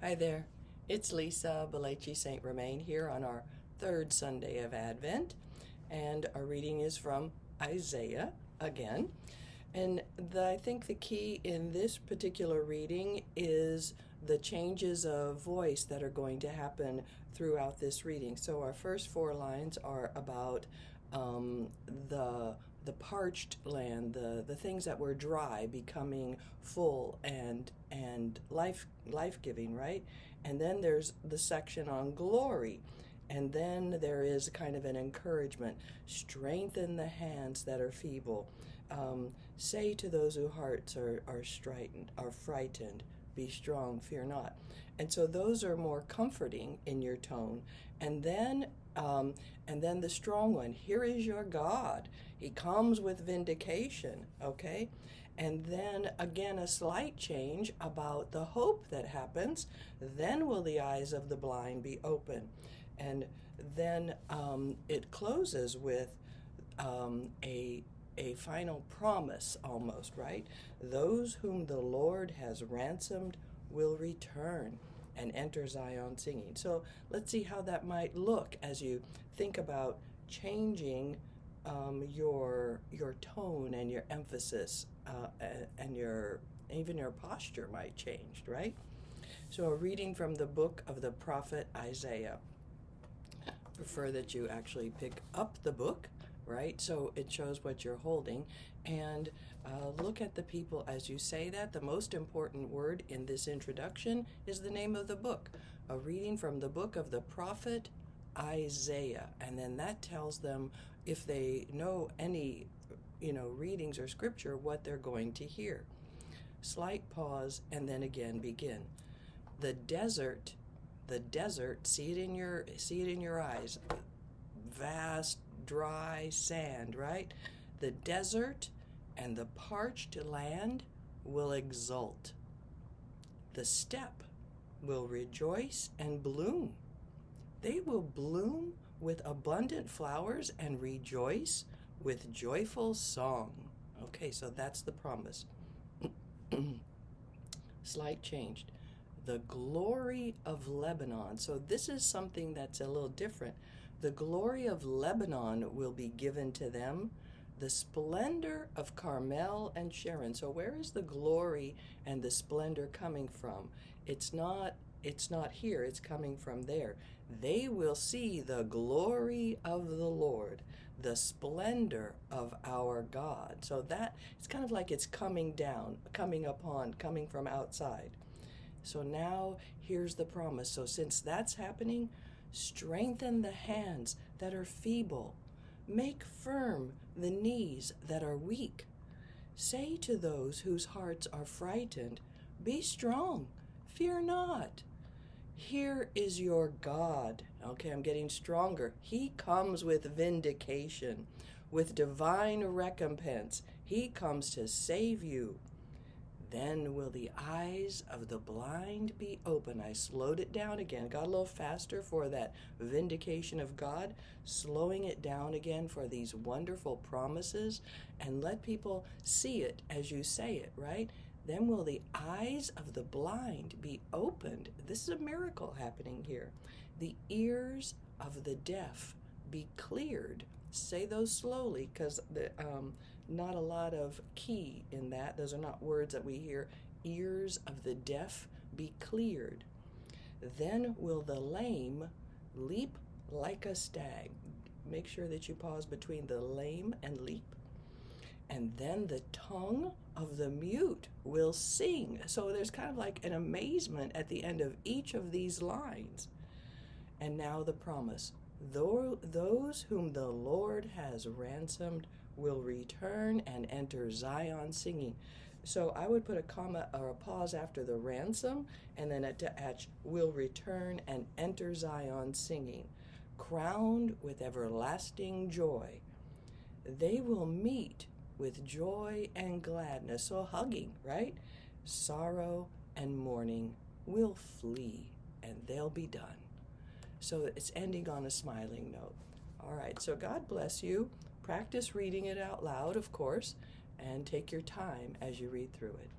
Hi there, it's Lisa Belechi St. Romain here on our third Sunday of Advent, and our reading is from Isaiah again. And I think the key in this particular reading is the changes of voice that are going to happen throughout this reading. So our first four lines are about the parched land, the things that were dry becoming full and life-giving, right? And then there's the section on glory. And then there is kind of an encouragement. Strengthen the hands that are feeble. Say to those whose hearts are frightened, be strong, fear not. And so those are more comforting in your tone. And then the strong one, here is your God. He comes with vindication, okay? And then again, a slight change about the hope that happens. Then will the eyes of the blind be open. And then it closes with a final promise almost, right? Those whom the Lord has ransomed will return and enter Zion singing. So let's see how that might look as you think about changing your tone and your emphasis and even your posture might change, right? So a reading from the book of the prophet Isaiah. I prefer that you actually pick up the book, right? So it shows what you're holding, and look at the people as you say that. The most important word in this introduction is the name of the book. A reading from the book of the prophet Isaiah, and then that tells them, if they know any readings or scripture, what they're going to hear. Slight pause, and then again begin. The desert, see it in your eyes. Vast dry sand, right? The desert and the parched land will exult. The steppe will rejoice and bloom. They will bloom with abundant flowers and rejoice with joyful song. Okay, so that's the promise. Slight change. The glory of Lebanon. So this is something that's a little different. The glory of Lebanon will be given to them, the splendor of Carmel and Sharon. So where is the glory and the splendor coming from? It's not here, it's coming from there. They will see the glory of the Lord, the splendor of our God. So that, it's kind of like it's coming down, coming from outside. So now here's the promise. So since that's happening, strengthen the hands that are feeble. Make firm the knees that are weak. Say to those whose hearts are frightened, be strong, fear not. Here is your God. Okay, I'm getting stronger. He comes with vindication, with divine recompense. He comes to save you. Then will the eyes of the blind be open. I slowed it down again. Got a little faster for that vindication of God. Slowing it down again for these wonderful promises. And let people see it as you say it, right? Then will the eyes of the blind be opened. This is a miracle happening here. The ears of the deaf be cleared. Say those slowly, because not a lot of key in that. Those are not words that we hear. Ears of the deaf be cleared. Then will the lame leap like a stag. Make sure that you pause between the lame and leap. And then the tongue of the mute will sing. So there's kind of like an amazement at the end of each of these lines. And now the promise. Those whom the Lord has ransomed will return and enter Zion singing. So I would put a comma or a pause after the ransom, and then attach will return and enter Zion singing, crowned with everlasting joy. They will meet with joy and gladness. So hugging, right? Sorrow and mourning will flee, and they'll be done. So it's ending on a smiling note. All right, so God bless you. Practice reading it out loud, of course, and take your time as you read through it.